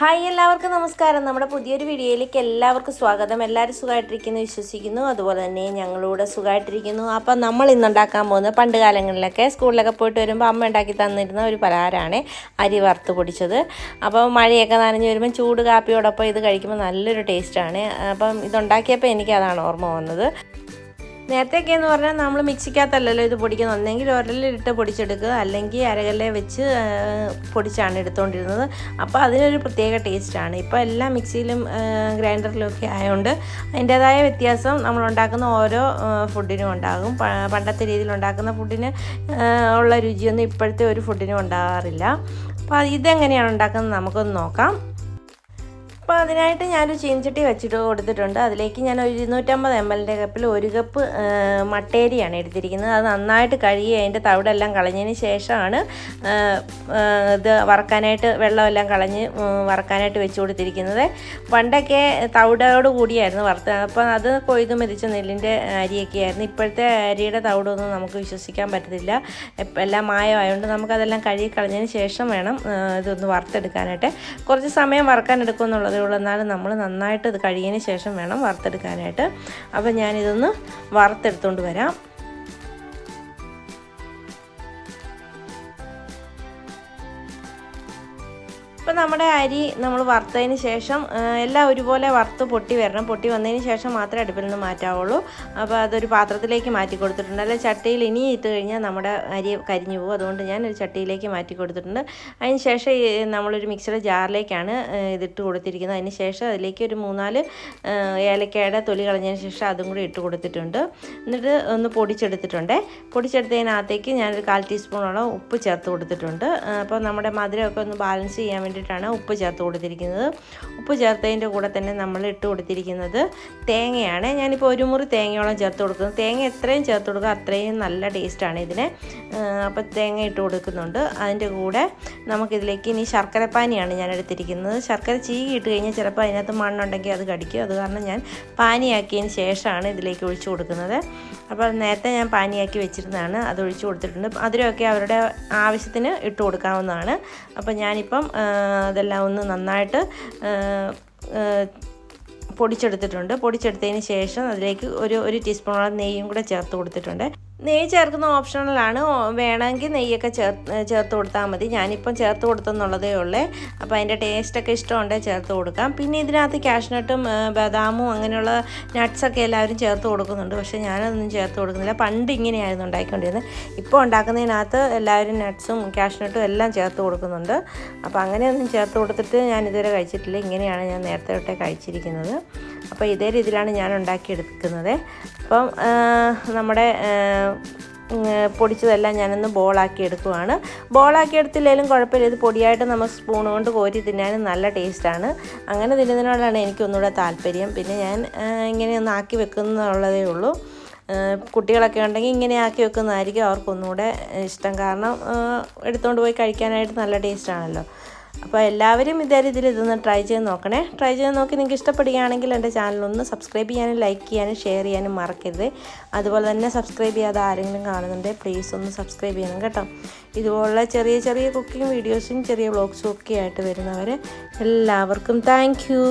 Hi എല്ലാവർക്കും നമസ്കാരം. നമ്മുടെ പുതിയൊരു വീഡിയോയിലേക്ക് എല്ലാവർക്കും സ്വാഗതം. എല്ലാവരും സുഖമായിട്ടിരിക്കുന്നു വിശ്വസിക്കുന്നു. അതുപോലെ തന്നെ ഞങ്ങളിവിടെ സുഖമായിട്ടിരിക്കുന്നു. അപ്പം നമ്മൾ ഇന്നുണ്ടാക്കാൻ പോകുന്നത് പണ്ട് കാലങ്ങളിലൊക്കെ സ്കൂളിലൊക്കെ പോയിട്ട് വരുമ്പോൾ അമ്മ ഉണ്ടാക്കി തന്നിരുന്ന ഒരു പലഹാരമാണ് അരി വറുത്ത് പൊടിച്ചത്. അപ്പോൾ മഴയൊക്കെ നനഞ്ഞ് വരുമ്പോൾ ചൂട് കാപ്പിയോടൊപ്പം ഇത് കഴിക്കുമ്പോൾ നല്ലൊരു ടേസ്റ്റാണ്. അപ്പം ഇതുണ്ടാക്കിയപ്പോൾ എനിക്ക് അതാണ് ഓർമ്മ വന്നത്. നേരത്തെയൊക്കെ എന്ന് പറഞ്ഞാൽ നമ്മൾ മിക്സിക്കകത്തല്ലല്ലോ ഇത് പൊടിക്കുന്നത്. ഒന്നെങ്കിൽ ഉരലിലിട്ട് പൊടിച്ചെടുക്കുക, അല്ലെങ്കിൽ അരകല്ലെ വെച്ച് പൊടിച്ചാണ് എടുത്തുകൊണ്ടിരുന്നത്. അപ്പോൾ അതിനൊരു പ്രത്യേക ടേസ്റ്റാണ്. ഇപ്പോൾ എല്ലാം മിക്സിയിലും ഗ്രൈൻഡറിലും ഒക്കെ ആയതുകൊണ്ട് അതിൻ്റേതായ വ്യത്യാസം നമ്മളുണ്ടാക്കുന്ന ഓരോ ഫുഡിനും ഉണ്ടാകും. പണ്ടത്തെ രീതിയിൽ ഉണ്ടാക്കുന്ന ഫുഡിന് ഉള്ള രുചിയൊന്നും ഇപ്പോഴത്തെ ഒരു ഫുഡിനും ഉണ്ടാകാറില്ല. അപ്പോൾ ഇതെങ്ങനെയാണ് ഉണ്ടാക്കുന്നത് നമുക്കൊന്ന് നോക്കാം. അപ്പോൾ അതിനായിട്ട് ഞാനൊരു ചീനച്ചട്ടി വെച്ചിട്ട് കൊടുത്തിട്ടുണ്ട്. അതിലേക്ക് ഞാൻ ഒരു 250 ml കപ്പിൽ 1 കപ്പ് മട്ടേരിയാണ് എടുത്തിരിക്കുന്നത്. അത് നന്നായിട്ട് കഴുകി അതിൻ്റെ തവിടെല്ലാം കളഞ്ഞതിന് ശേഷമാണ് ഇത് വറക്കാനായിട്ട് വെള്ളമെല്ലാം കളഞ്ഞ് വറക്കാനായിട്ട് വെച്ച് കൊടുത്തിരിക്കുന്നത്. പണ്ടൊക്കെ തവിടോട് കൂടിയായിരുന്നു വറുത്തത്. അപ്പോൾ അത് കൊയ്ത് മെതിച്ച നെല്ലിൻ്റെ അരിയൊക്കെ ആയിരുന്നു. ഇപ്പോഴത്തെ അരിയുടെ തവിടൊന്നും നമുക്ക് വിശ്വസിക്കാൻ പറ്റത്തില്ല. എല്ലാം മായമായതുകൊണ്ട് നമുക്കതെല്ലാം കഴുകി കളഞ്ഞതിന് ശേഷം വേണം ഇതൊന്ന് വറുത്തെടുക്കാനായിട്ട്. കുറച്ച് സമയം വറക്കാൻ എടുക്കുമെന്നുള്ളത്. എന്നാലും നമ്മൾ നന്നായിട്ട് ഇത് കഴുകിയതിന് ശേഷം വേണം വറുത്തെടുക്കാനായിട്ട്. അപ്പോൾ ഞാനിതൊന്ന് വറുത്തെടുത്തുകൊണ്ട് വരാം. ഇപ്പോൾ നമ്മുടെ അരി നമ്മൾ വറുത്തതിന് ശേഷം എല്ലാം ഒരുപോലെ വറുത്ത് പൊട്ടി വരണം. പൊട്ടി വന്നതിന് ശേഷം മാത്രമേ അടുപ്പിൽ നിന്ന് മാറ്റാവുള്ളൂ. അപ്പോൾ അതൊരു പാത്രത്തിലേക്ക് മാറ്റി കൊടുത്തിട്ടുണ്ട്. അല്ല ചട്ടിയിൽ ഇനി ഇട്ട് കഴിഞ്ഞാൽ നമ്മുടെ അരി കരിഞ്ഞു പോകും. അതുകൊണ്ട് ഞാൻ ഒരു ചട്ടിയിലേക്ക് മാറ്റി കൊടുത്തിട്ടുണ്ട്. അതിന് ശേഷം നമ്മളൊരു മിക്സിയുടെ ജാറിലേക്കാണ് ഇതിട്ട് കൊടുത്തിരിക്കുന്നത്. അതിന് ശേഷം അതിലേക്ക് ഒരു 3-4 ഏലക്കയുടെ തൊലി കളഞ്ഞതിന് ശേഷം അതും കൂടി ഇട്ട് കൊടുത്തിട്ടുണ്ട്. എന്നിട്ട് ഒന്ന് പൊടിച്ചെടുത്തിട്ടുണ്ട്. പൊടിച്ചെടുത്തതിനകത്തേക്ക് ഞാനൊരു 1/4 ടീസ്പൂണോളം ഉപ്പ് ചേർത്ത് കൊടുത്തിട്ടുണ്ട്. അപ്പോൾ നമ്മുടെ മധുരമൊക്കെ ഒന്ന് ബാലൻസ് ചെയ്യാൻ വേണ്ടിയിട്ടാണ് ഉപ്പ് ചേർത്ത് കൊടുത്തിരിക്കുന്നത്. ഉപ്പ് ചേർത്തതിൻ്റെ കൂടെ തന്നെ നമ്മൾ ഇട്ട് കൊടുത്തിരിക്കുന്നത് തേങ്ങയാണ്. ഞാനിപ്പോൾ 1 മുറി തേങ്ങയോളം ചേർത്ത് കൊടുക്കുന്നത്. തേങ്ങ എത്രയും ചേർത്ത് കൊടുക്കുക അത്രയും നല്ല ടേസ്റ്റാണ് ഇതിന്. അപ്പോൾ തേങ്ങ ഇട്ട് കൊടുക്കുന്നുണ്ട്. അതിൻ്റെ കൂടെ നമുക്കിതിലേക്ക് ഇനി ശർക്കരപ്പാനിയാണ് ഞാൻ എടുത്തിരിക്കുന്നത്. ശർക്കര ചീകി ഇട്ട് കഴിഞ്ഞാൽ ചിലപ്പോൾ അതിനകത്ത് മണ്ണുണ്ടെങ്കിൽ അത് കടിക്കും. അത് കാരണം ഞാൻ പാനിയാക്കിയതിന് ശേഷമാണ് ഇതിലേക്ക് ഒഴിച്ചു കൊടുക്കുന്നത്. അപ്പോൾ നേരത്തെ ഞാൻ പാനിയാക്കി വെച്ചിരുന്നതാണ്, അത് ഒഴിച്ചു കൊടുത്തിട്ടുണ്ട്. അതിലൊക്കെ അവരുടെ ആവശ്യത്തിന് ഇട്ട് കൊടുക്കാവുന്നതാണ്. അപ്പോൾ ഞാനിപ്പം അതെല്ലാം ഒന്ന് നന്നായിട്ട് പൊടിച്ചെടുത്തിട്ടുണ്ട്. പൊടിച്ചെടുത്തതിന് ശേഷം അതിലേക്ക് ഒരു ടീസ്പൂണോളം നെയ്യും കൂടെ ചേർത്ത് കൊടുത്തിട്ടുണ്ട്. നെയ്യ് ചേർക്കുന്ന ഓപ്ഷണലാണ്. വേണമെങ്കിൽ നെയ്യൊക്കെ ചേർത്ത് കൊടുത്താൽ മതി. ഞാനിപ്പം ചേർത്ത് കൊടുത്തെന്നുള്ളതേ ഉള്ളൂ. അപ്പോൾ അതിൻ്റെ ടേസ്റ്റൊക്കെ ഇഷ്ടമുണ്ടെങ്കിൽ ചേർത്ത് കൊടുക്കാം. പിന്നെ ഇതിനകത്ത് കാഷ്നട്ടും ബദാമും അങ്ങനെയുള്ള നട്ട്സൊക്കെ എല്ലാവരും ചേർത്ത് കൊടുക്കുന്നുണ്ട്. പക്ഷേ ഞാനതൊന്നും ചേർത്ത് കൊടുക്കുന്നില്ല. പണ്ട് ഇങ്ങനെയായിരുന്നു ഉണ്ടാക്കിക്കൊണ്ടിരുന്നത്. ഇപ്പോൾ ഉണ്ടാക്കുന്നതിനകത്ത് എല്ലാവരും നട്ട്സും കാഷ്നട്ടും എല്ലാം ചേർത്ത് കൊടുക്കുന്നുണ്ട്. അപ്പോൾ അങ്ങനെയൊന്നും ചേർത്ത് കൊടുത്തിട്ട് ഞാൻ ഇതുവരെ കഴിച്ചിട്ടില്ല. ഇങ്ങനെയാണ് ഞാൻ നേരത്തെ തൊട്ടേ കഴിച്ചിരിക്കുന്നത്. അപ്പോൾ ഇതേ രീതിയിലാണ് ഞാൻ ഉണ്ടാക്കിയെടുക്കുന്നത്. അപ്പം നമ്മുടെ പൊടിച്ചതെല്ലാം ഞാനൊന്ന് ബോളാക്കി എടുക്കുവാണ്. ബോളാക്കി എടുത്തില്ലെങ്കിലും കുഴപ്പമില്ല. ഇത് പൊടിയായിട്ട് നമ്മൾ സ്പൂൺ കൊണ്ട് കോരി തിന്നാനും നല്ല ടേസ്റ്റാണ്. അങ്ങനെ തിന്നുന്നതിനോടാണ് എനിക്കൊന്നുകൂടെ താല്പര്യം. പിന്നെ ഞാൻ ഇങ്ങനെയൊന്ന് ആക്കി വെക്കുന്നുള്ളതേ ഉള്ളൂ. കുട്ടികളൊക്കെ ഉണ്ടെങ്കിൽ ഇങ്ങനെ ആക്കി വെക്കുന്നതായിരിക്കും അവർക്കൊന്നുകൂടെ ഇഷ്ടം. കാരണം എടുത്തുകൊണ്ട് പോയി കഴിക്കാനായിട്ട് നല്ല ടേസ്റ്റാണല്ലോ. അപ്പോൾ എല്ലാവരും ഇതേ രീതിയിൽ ഇതൊന്ന് ട്രൈ ചെയ്ത് നോക്കണേ. ട്രൈ ചെയ്ത് നോക്കി നിങ്ങൾക്ക് ഇഷ്ടപ്പെടുകയാണെങ്കിൽ എൻ്റെ ചാനലൊന്ന് സബ്സ്ക്രൈബ് ചെയ്യാനും ലൈക്ക് ചെയ്യാനും ഷെയർ ചെയ്യാനും മറക്കരുത്. അതുപോലെ തന്നെ സബ്സ്ക്രൈബ് ചെയ്യാതെ ആരെങ്കിലും കാണുന്നുണ്ടെങ്കിൽ പ്ലീസ് ഒന്ന് സബ്സ്ക്രൈബ് ചെയ്യണം കേട്ടോ. ഇതുപോലുള്ള ചെറിയ ചെറിയ കുക്കിംഗ് വീഡിയോസും ചെറിയ വ്ളോഗ്സും ഒക്കെ ആയിട്ട് വരുന്നവരെ എല്ലാവർക്കും താങ്ക് യു.